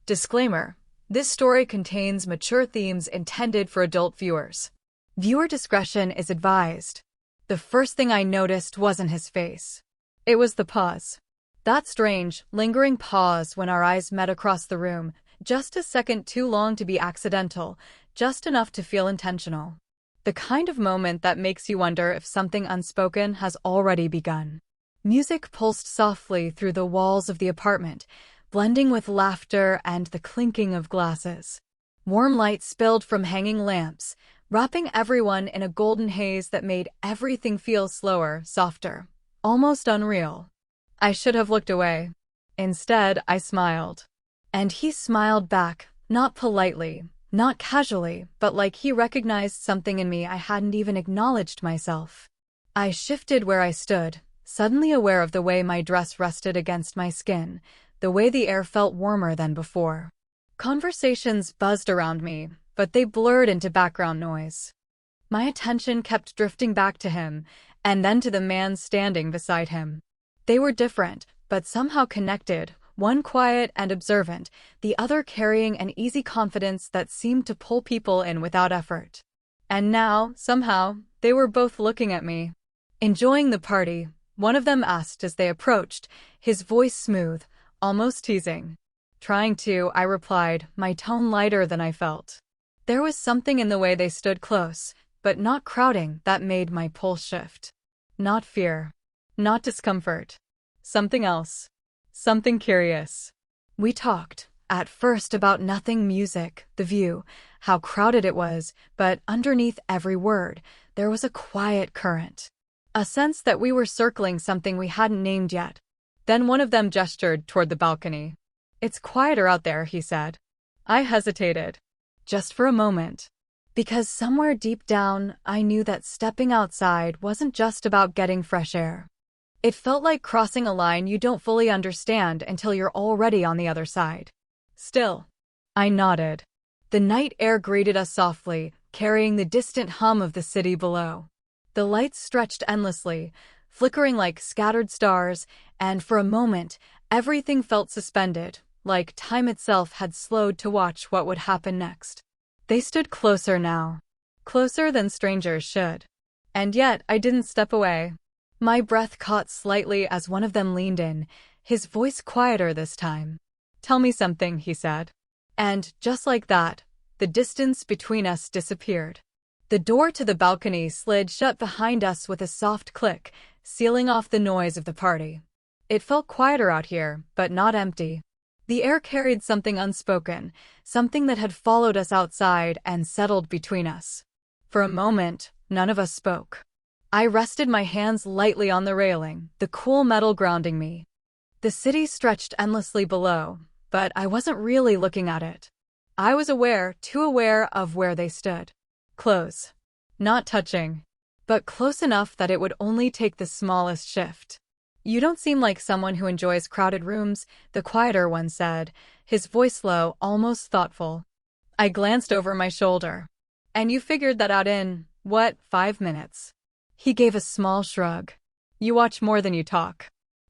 Disclaimer: this story contains mature themes intended for adult viewers. Viewer discretion is advised. The first thing I noticed wasn't his face. It was the pause. That strange, lingering pause when our eyes met across the room, just a second too long to be accidental, just enough to feel intentional. The kind of moment that makes you wonder if something unspoken has already begun. Music pulsed softly through the walls of the apartment, blending with laughter and the clinking of glasses. Warm light spilled from hanging lamps, wrapping everyone in a golden haze that made everything feel slower, softer, almost unreal. I should have looked away. Instead, I smiled. And he smiled back, not politely, not casually, but like he recognized something in me I hadn't even acknowledged myself. I shifted where I stood, suddenly aware of the way my dress rested against my skin, the way the air felt warmer than before. Conversations buzzed around me, but they blurred into background noise. My attention kept drifting back to him, and then to the man standing beside him. They were different, but somehow connected, one quiet and observant, the other carrying an easy confidence that seemed to pull people in without effort. And now, somehow, they were both looking at me. "Enjoying the party?" one of them asked as they approached, his voice smooth, almost teasing. "Trying to," I replied, my tone lighter than I felt. There was something in the way they stood close, but not crowding, that made my pulse shift. Not fear. Not discomfort. Something else. Something curious. We talked, at first about nothing: music, the view, how crowded it was, but underneath every word, there was a quiet current. A sense that we were circling something we hadn't named yet. Then one of them gestured toward the balcony. "It's quieter out there," he said. I hesitated. Just for a moment. Because somewhere deep down, I knew that stepping outside wasn't just about getting fresh air. It felt like crossing a line you don't fully understand until you're already on the other side. "Still." I nodded. The night air greeted us softly, carrying the distant hum of the city below. The lights stretched endlessly, flickering like scattered stars, and for a moment, everything felt suspended, like time itself had slowed to watch what would happen next. They stood closer now. Closer than strangers should. And yet, I didn't step away. My breath caught slightly as one of them leaned in, his voice quieter this time. "Tell me something," he said. And, just like that, the distance between us disappeared. The door to the balcony slid shut behind us with a soft click, sealing off the noise of the party. It felt quieter out here, but not empty. The air carried something unspoken, something that had followed us outside and settled between us. For a moment, none of us spoke. I rested my hands lightly on the railing, the cool metal grounding me. The city stretched endlessly below, but I wasn't really looking at it. I was aware, too aware of where they stood. Close. Not touching. But close enough that it would only take the smallest shift. "You don't seem like someone who enjoys crowded rooms," the quieter one said, his voice low, almost thoughtful. I glanced over my shoulder. "And you figured that out in, what, 5 minutes?" He gave a small shrug. "You watch more than you talk."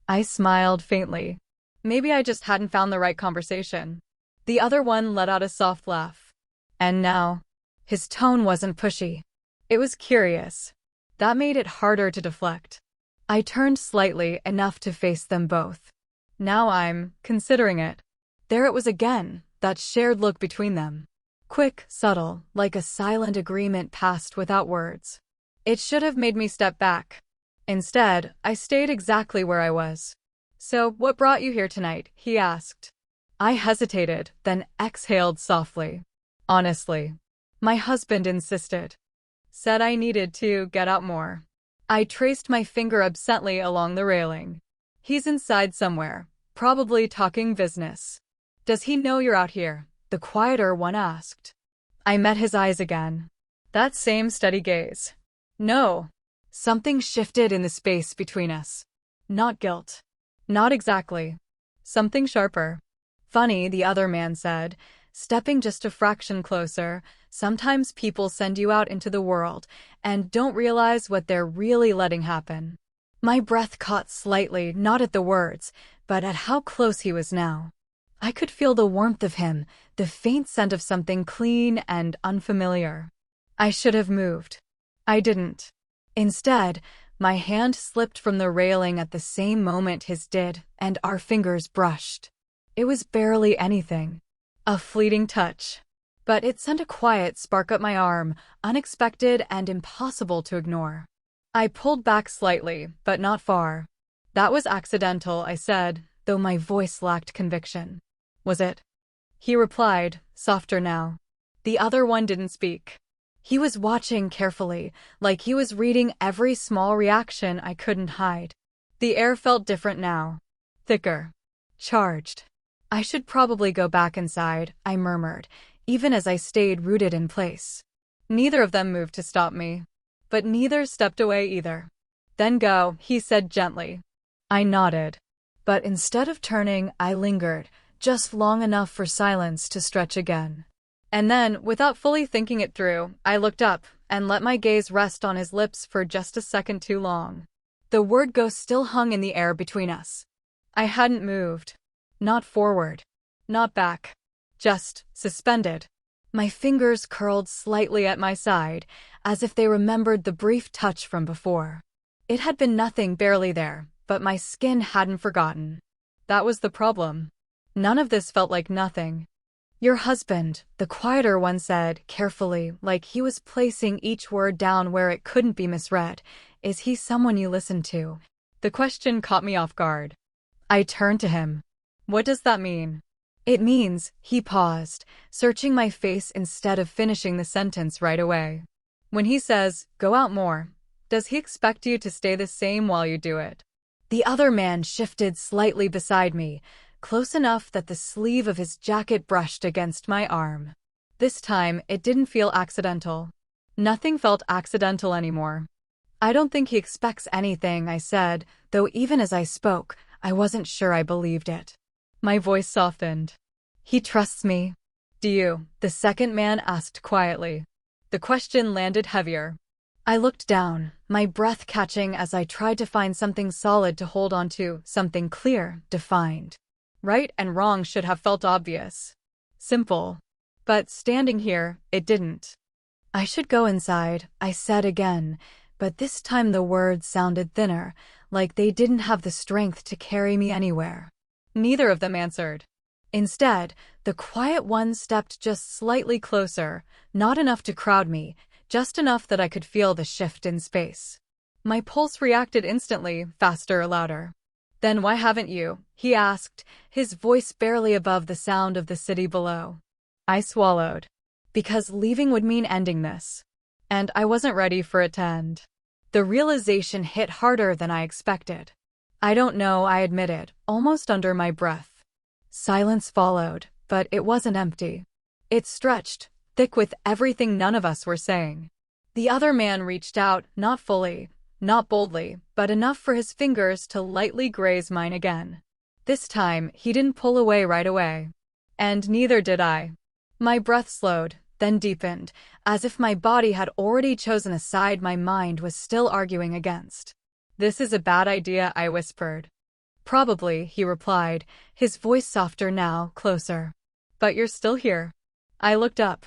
I smiled faintly. Maybe I just hadn't found the right conversation. The other one let out a soft laugh. "And now?" His tone wasn't pushy. It was curious. That made it harder to deflect. I turned slightly, enough to face them both. "Now I'm considering it." There it was again, that shared look between them. Quick, subtle, like a silent agreement passed without words. It should have made me step back. Instead, I stayed exactly where I was. "So, what brought you here tonight?" he asked. I hesitated, then exhaled softly. "Honestly." My husband insisted. Said I needed to get out more. I traced my finger absently along the railing. "He's inside somewhere, probably talking business." "Does he know you're out here?" the quieter one asked. I met his eyes again. That same steady gaze. "No." Something shifted in the space between us. Not guilt. Not exactly. Something sharper. "Funny," the other man said, stepping just a fraction closer. "Sometimes people send you out into the world and don't realize what they're really letting happen." My breath caught slightly, not at the words, but at how close he was now. I could feel the warmth of him, the faint scent of something clean and unfamiliar. I should have moved. I didn't. Instead, my hand slipped from the railing at the same moment his did, and our fingers brushed. It was barely anything. A fleeting touch. But it sent a quiet spark up my arm, unexpected and impossible to ignore. I pulled back slightly, but not far. That was accidental, I said, though my voice lacked conviction. Was it? He replied, softer now. The other one didn't speak. He was watching carefully, like he was reading every small reaction I couldn't hide. The air felt different now. Thicker. Charged. I should probably go back inside, I murmured, even as I stayed rooted in place. Neither of them moved to stop me. But neither stepped away either. Then go, he said gently. I nodded. But instead of turning, I lingered, just long enough for silence to stretch again. And then, without fully thinking it through, I looked up and let my gaze rest on his lips for just a second too long. The word go still hung in the air between us. I hadn't moved. Not forward. Not back. Just suspended. My fingers curled slightly at my side, as if they remembered the brief touch from before. It had been nothing barely there, but my skin hadn't forgotten. That was the problem. None of this felt like nothing. Your husband, the quieter one said, carefully, like he was placing each word down where it couldn't be misread. Is he someone you listen to? The question caught me off guard. I turned to him. What does that mean? It means, he paused, searching my face instead of finishing the sentence right away. When he says, go out more, does he expect you to stay the same while you do it? The other man shifted slightly beside me, close enough that the sleeve of his jacket brushed against my arm. This time, it didn't feel accidental. Nothing felt accidental anymore. I don't think he expects anything, I said, though even as I spoke, I wasn't sure I believed it. My voice softened. He trusts me. Do you? The second man asked quietly. The question landed heavier. I looked down, my breath catching as I tried to find something solid to hold onto, something clear, defined. Right and wrong should have felt obvious. Simple. But standing here, it didn't. I should go inside, I said again, but this time the words sounded thinner, like they didn't have the strength to carry me anywhere. Neither of them answered. Instead, the quiet one stepped just slightly closer, not enough to crowd me, just enough that I could feel the shift in space. My pulse reacted instantly, faster, louder. Then why haven't you? He asked, his voice barely above the sound of the city below. I swallowed. Because leaving would mean ending this. And I wasn't ready for it to end. The realization hit harder than I expected. I don't know, I admitted, almost under my breath. Silence followed, but it wasn't empty. It stretched, thick with everything none of us were saying. The other man reached out, not fully, not boldly, but enough for his fingers to lightly graze mine again. This time, he didn't pull away right away. And neither did I. My breath slowed, then deepened, as if my body had already chosen a side my mind was still arguing against. This is a bad idea, I whispered. Probably, he replied, his voice softer now, closer. But you're still here. I looked up.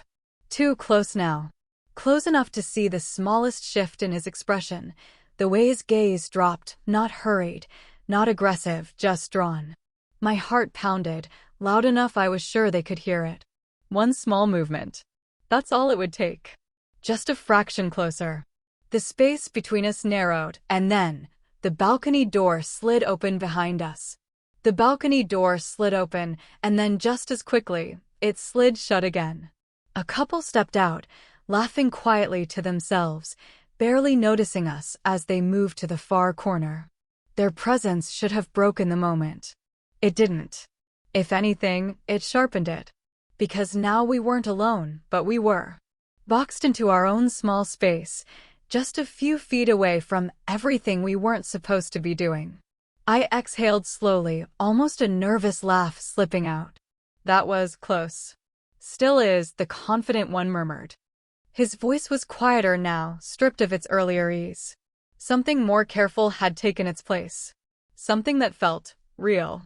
Too close now. Close enough to see the smallest shift in his expression, the way his gaze dropped, not hurried, not aggressive, just drawn. My heart pounded, loud enough I was sure they could hear it. One small movement. That's all it would take. Just a fraction closer. The space between us narrowed, and then, the balcony door slid open behind us. The balcony door slid open, and then just as quickly, it slid shut again. A couple stepped out, laughing quietly to themselves, barely noticing us as they moved to the far corner. Their presence should have broken the moment. It didn't. If anything, it sharpened it. Because now we weren't alone, but we were. Boxed into our own small space, just a few feet away from everything we weren't supposed to be doing. I exhaled slowly, almost a nervous laugh slipping out. That was close. Still is, the confident one murmured. His voice was quieter now, stripped of its earlier ease. Something more careful had taken its place. Something that felt real.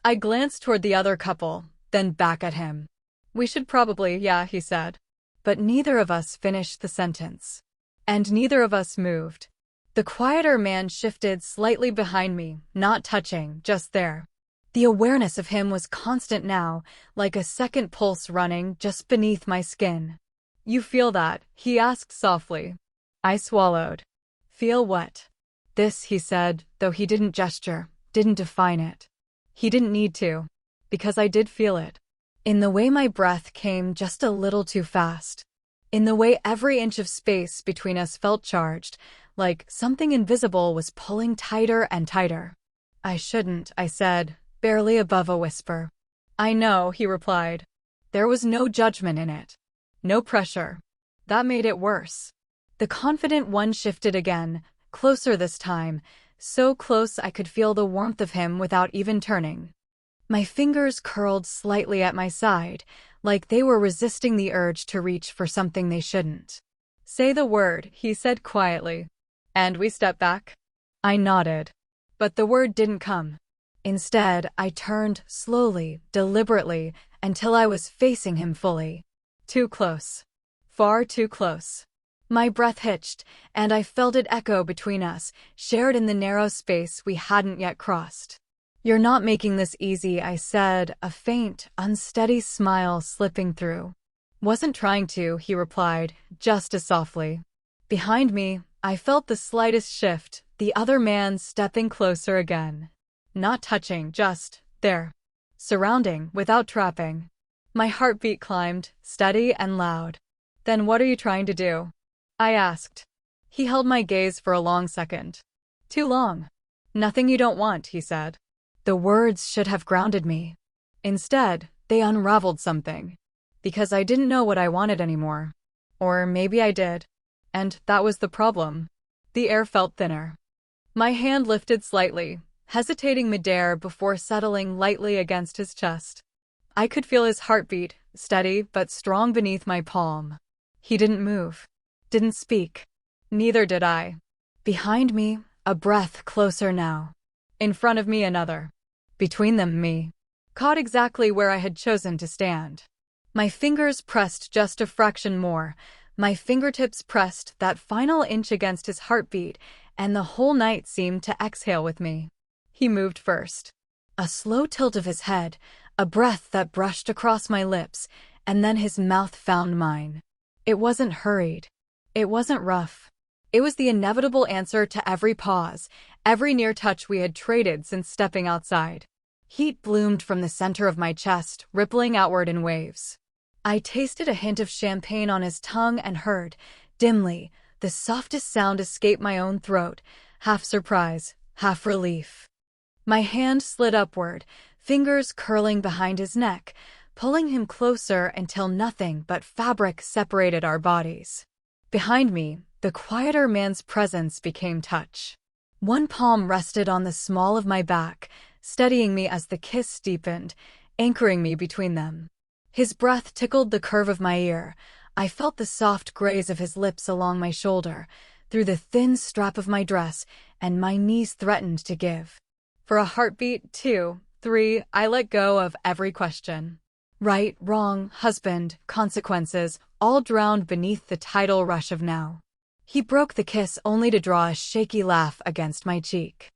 I glanced toward the other couple, then back at him. We should probably, yeah, he said. But neither of us finished the sentence. And neither of us moved. The quieter man shifted slightly behind me, not touching, just there. The awareness of him was constant now, like a second pulse running just beneath my skin. You feel that? He asked softly. I swallowed. Feel what? This, he said, though he didn't gesture, didn't define it. He didn't need to, because I did feel it. In the way my breath came just a little too fast. In the way every inch of space between us felt charged, like something invisible was pulling tighter and tighter. I shouldn't, I said, barely above a whisper. I know, he replied. There was no judgment in it. No pressure. That made it worse. The confident one shifted again, closer this time, so close I could feel the warmth of him without even turning. My fingers curled slightly at my side, like they were resisting the urge to reach for something they shouldn't. Say the word, he said quietly. And we stepped back. I nodded. But the word didn't come. Instead, I turned slowly, deliberately, until I was facing him fully. Too close. Far too close. My breath hitched, and I felt it echo between us, shared in the narrow space we hadn't yet crossed. You're not making this easy, I said, a faint, unsteady smile slipping through. Wasn't trying to, he replied, just as softly. Behind me, I felt the slightest shift, the other man stepping closer again. Not touching, just there. Surrounding, without trapping. My heartbeat climbed, steady and loud. Then what are you trying to do? I asked. He held my gaze for a long second. Too long. Nothing you don't want, he said. The words should have grounded me. Instead, they unraveled something. Because I didn't know what I wanted anymore. Or maybe I did. And that was the problem. The air felt thinner. My hand lifted slightly, hesitating midair before settling lightly against his chest. I could feel his heartbeat, steady but strong beneath my palm. He didn't move. Didn't speak. Neither did I. Behind me, a breath closer now. In front of me, another. Between them, me. Caught exactly where I had chosen to stand. My fingers pressed just a fraction more. My fingertips pressed that final inch against his heartbeat, and the whole night seemed to exhale with me. He moved first. A slow tilt of his head, a breath that brushed across my lips, and then his mouth found mine. It wasn't hurried. It wasn't rough. It was the inevitable answer to every pause, every near touch we had traded since stepping outside. Heat bloomed from the center of my chest, rippling outward in waves. I tasted a hint of champagne on his tongue and heard, dimly, the softest sound escape my own throat, half surprise, half relief. My hand slid upward, fingers curling behind his neck, pulling him closer until nothing but fabric separated our bodies. Behind me, the quieter man's presence became touch. One palm rested on the small of my back, steadying me as the kiss deepened, anchoring me between them. His breath tickled the curve of my ear. I felt the soft graze of his lips along my shoulder, through the thin strap of my dress, and my knees threatened to give. For a heartbeat, 2, 3, I let go of every question. Right, wrong, husband, consequences, all drowned beneath the tidal rush of now. He broke the kiss only to draw a shaky laugh against my cheek.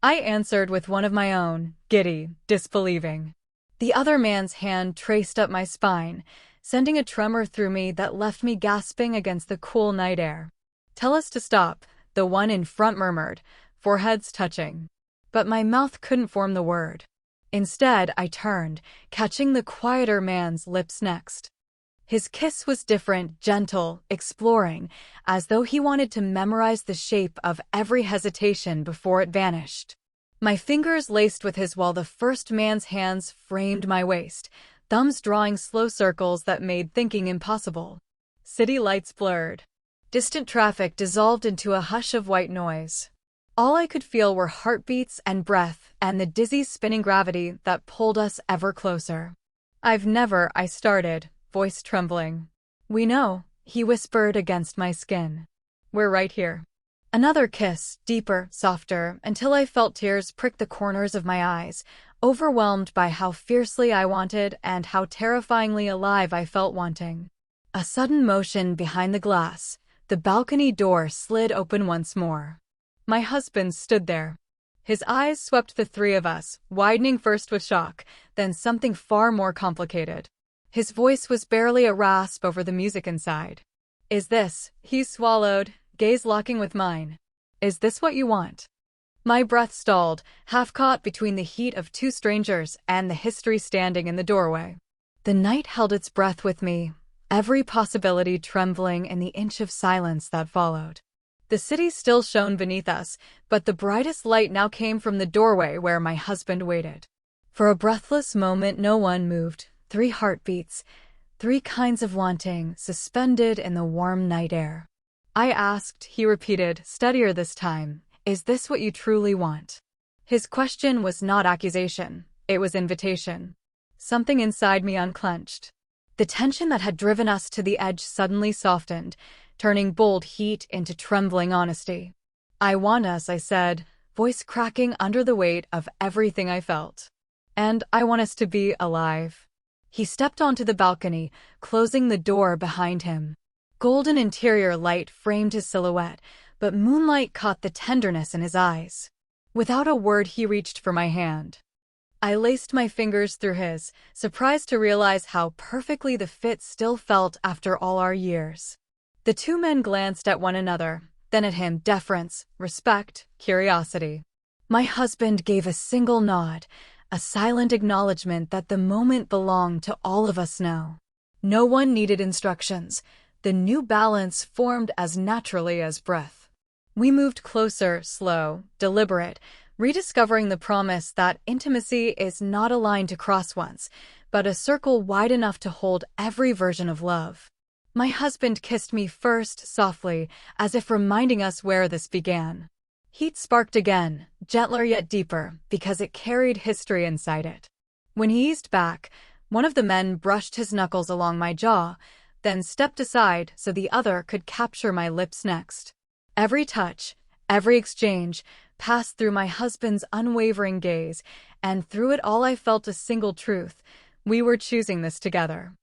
I answered with one of my own, giddy, disbelieving. The other man's hand traced up my spine, sending a tremor through me that left me gasping against the cool night air. Tell us to stop, the one in front murmured, foreheads touching. But my mouth couldn't form the word. Instead, I turned, catching the quieter man's lips next. His kiss was different, gentle, exploring, as though he wanted to memorize the shape of every hesitation before it vanished. My fingers laced with his while the first man's hands framed my waist, thumbs drawing slow circles that made thinking impossible. City lights blurred. Distant traffic dissolved into a hush of white noise. All I could feel were heartbeats and breath and the dizzy spinning gravity that pulled us ever closer. I started, voice trembling. We know, he whispered against my skin. We're right here. Another kiss, deeper, softer, until I felt tears prick the corners of my eyes, overwhelmed by how fiercely I wanted and how terrifyingly alive I felt wanting. A sudden motion behind the glass. The balcony door slid open once more. My husband stood there. His eyes swept the three of us, widening first with shock, then something far more complicated. His voice was barely a rasp over the music inside. "Is this," he swallowed, gaze locking with mine. "Is this what you want?" My breath stalled, half caught between the heat of two strangers and the history standing in the doorway. The night held its breath with me, every possibility trembling in the inch of silence that followed. The city still shone beneath us, but the brightest light now came from the doorway where my husband waited. For a breathless moment no one moved, 3 heartbeats, 3 kinds of wanting, suspended in the warm night air. "I asked," he repeated, steadier this time, "is this what you truly want?" His question was not accusation, it was invitation. Something inside me unclenched. The tension that had driven us to the edge suddenly softened, turning bold heat into trembling honesty. "I want us," I said, voice cracking under the weight of everything I felt. "And I want us to be alive." He stepped onto the balcony, closing the door behind him. Golden interior light framed his silhouette, but moonlight caught the tenderness in his eyes. Without a word, he reached for my hand. I laced my fingers through his, surprised to realize how perfectly the fit still felt after all our years. The two men glanced at one another, then at him, deference, respect, curiosity. My husband gave a single nod, a silent acknowledgement that the moment belonged to all of us now. No one needed instructions. The new balance formed as naturally as breath. We moved closer, slow, deliberate, rediscovering the promise that intimacy is not a line to cross once, but a circle wide enough to hold every version of love. My husband kissed me first, softly, as if reminding us where this began. Heat sparked again, gentler yet deeper, because it carried history inside it. When he eased back, one of the men brushed his knuckles along my jaw, then stepped aside so the other could capture my lips next. Every touch, every exchange, passed through my husband's unwavering gaze, and through it all I felt a single truth: we were choosing this together.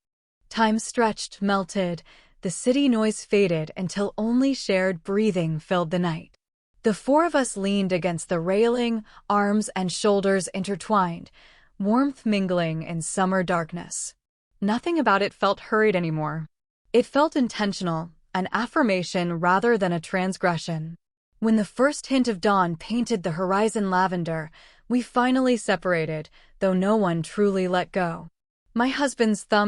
Time stretched, melted, the city noise faded until only shared breathing filled the night. The four of us leaned against the railing, arms and shoulders intertwined, warmth mingling in summer darkness. Nothing about it felt hurried anymore. It felt intentional, an affirmation rather than a transgression. When the first hint of dawn painted the horizon lavender, we finally separated, though no one truly let go. My husband's thumb